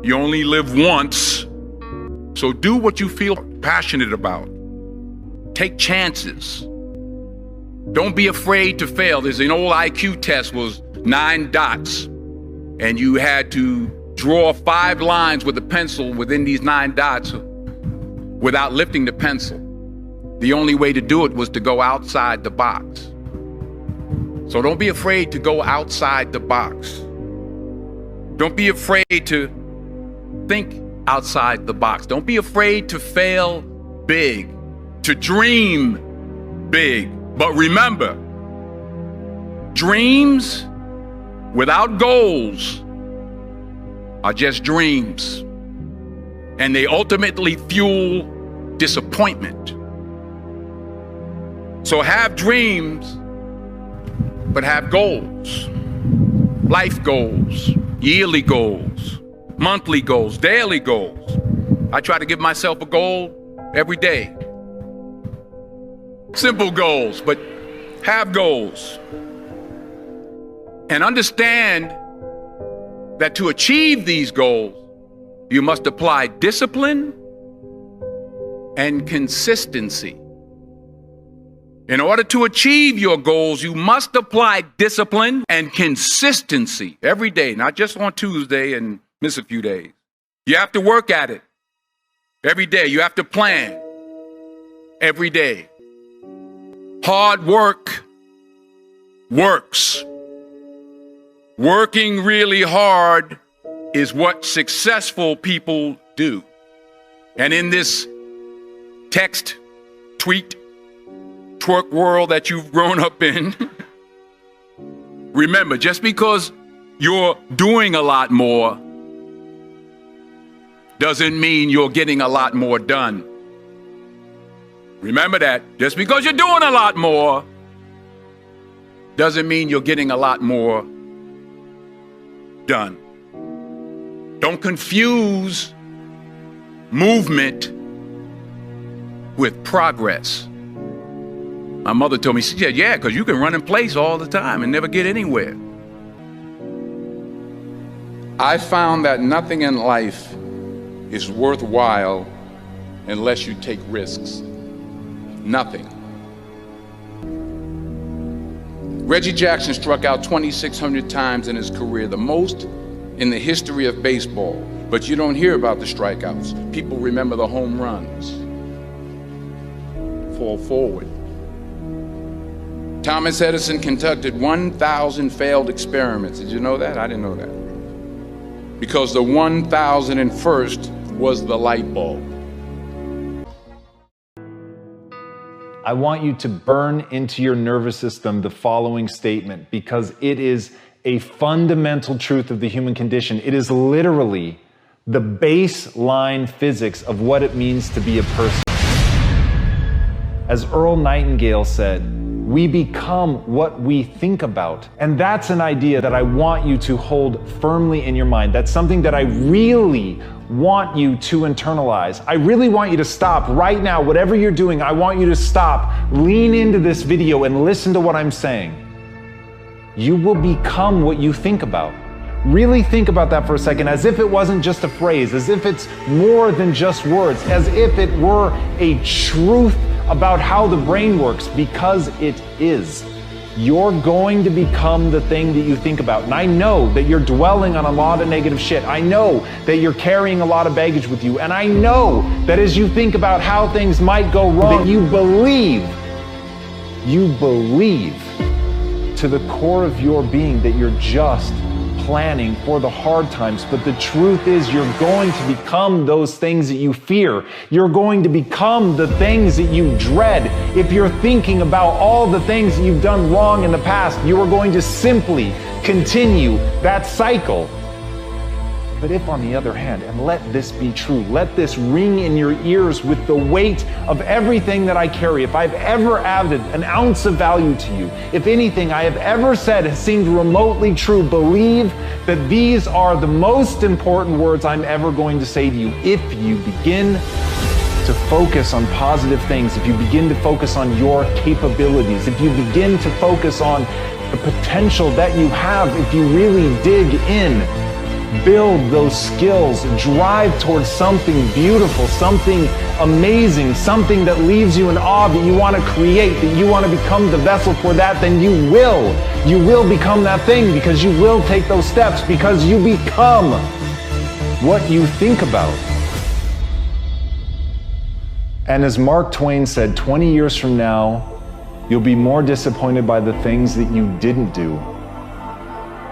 You only live once. So do what you feel passionate about. Take chances. Don't be afraid to fail. There's an old IQ test, was 9 dots. And you had to draw 5 lines with a pencil within these 9 dots without lifting the pencil. The only way to do it was to go outside the box. So don't be afraid to go outside the box. Don't be afraid to think outside the box. Don't be afraid to fail big, to dream big. But remember, dreams without goals are just dreams, and they ultimately fuel disappointment. So have dreams, but have goals. Life goals, yearly goals, monthly goals, daily goals. I try to give myself a goal every day. Simple goals, but have goals. And understand that to achieve these goals, you must apply discipline and consistency. In order to achieve your goals, you must apply discipline and consistency every day, not just on Tuesday and miss a few days. You have to work at it every day. You have to plan every day. Hard work works. Working really hard is what successful people do. And in this text, tweet, twerk world that you've grown up in, remember, just because you're doing a lot more doesn't mean you're getting a lot more done. Remember that. Just because you're doing a lot more doesn't mean you're getting a lot more done. Don't confuse movement with progress. My mother told me, she said, yeah, because you can run in place all the time and never get anywhere. I found that nothing in life is worthwhile unless you take risks. Nothing. Reggie Jackson struck out 2,600 times in his career, the most in the history of baseball. But you don't hear about the strikeouts. People remember the home runs. Fall forward. Thomas Edison conducted 1,000 failed experiments. Did you know that? I didn't know that. Because the 1,001st was the light bulb. I want you to burn into your nervous system the following statement, because it is a fundamental truth of the human condition. It is literally the baseline physics of what it means to be a person. As Earl Nightingale said, we become what we think about. And that's an idea that I want you to hold firmly in your mind. That's something that I really want you to internalize. I really want you to stop right now. Whatever you're doing, I want you to stop, lean into this video and listen to what I'm saying. You will become what you think about. Really think about that for a second, as if it wasn't just a phrase, as if it's more than just words, as if it were a truth about how the brain works, because it is. You're going to become the thing that you think about. And I know that you're dwelling on a lot of negative shit. I know that you're carrying a lot of baggage with you. And I know that as you think about how things might go wrong, that you believe to the core of your being that you're just planning for the hard times. But the truth is, you're going to become those things that you fear. You're going to become the things that you dread. If you're thinking about all the things that you've done wrong in the past, you are going to simply continue that cycle. But if, on the other hand, and let this be true, let this ring in your ears with the weight of everything that I carry, if I've ever added an ounce of value to you, if anything I have ever said has seemed remotely true, believe that these are the most important words I'm ever going to say to you. If you begin to focus on positive things, if you begin to focus on your capabilities, if you begin to focus on the potential that you have, if you really dig in, build those skills, drive towards something beautiful, something amazing, something that leaves you in awe, that you want to create, that you want to become the vessel for that, then you will become that thing, because you will take those steps, because you become what you think about. And as Mark Twain said, 20 years from now, you'll be more disappointed by the things that you didn't do.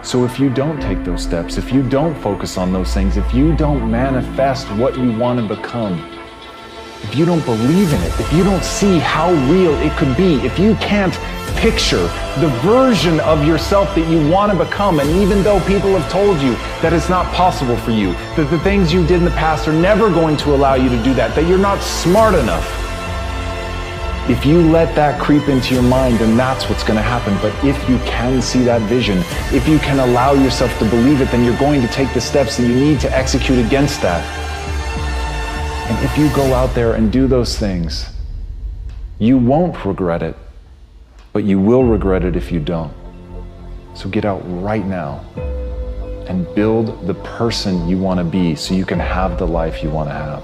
So if you don't take those steps, if you don't focus on those things, if you don't manifest what you want to become, if you don't believe in it, if you don't see how real it could be, if you can't picture the version of yourself that you want to become, and even though people have told you that it's not possible for you, that the things you did in the past are never going to allow you to do that, that you're not smart enough, if you let that creep into your mind, then that's what's going to happen. But if you can see that vision, if you can allow yourself to believe it, then you're going to take the steps that you need to execute against that. And if you go out there and do those things, you won't regret it, but you will regret it if you don't. So get out right now and build the person you want to be so you can have the life you want to have.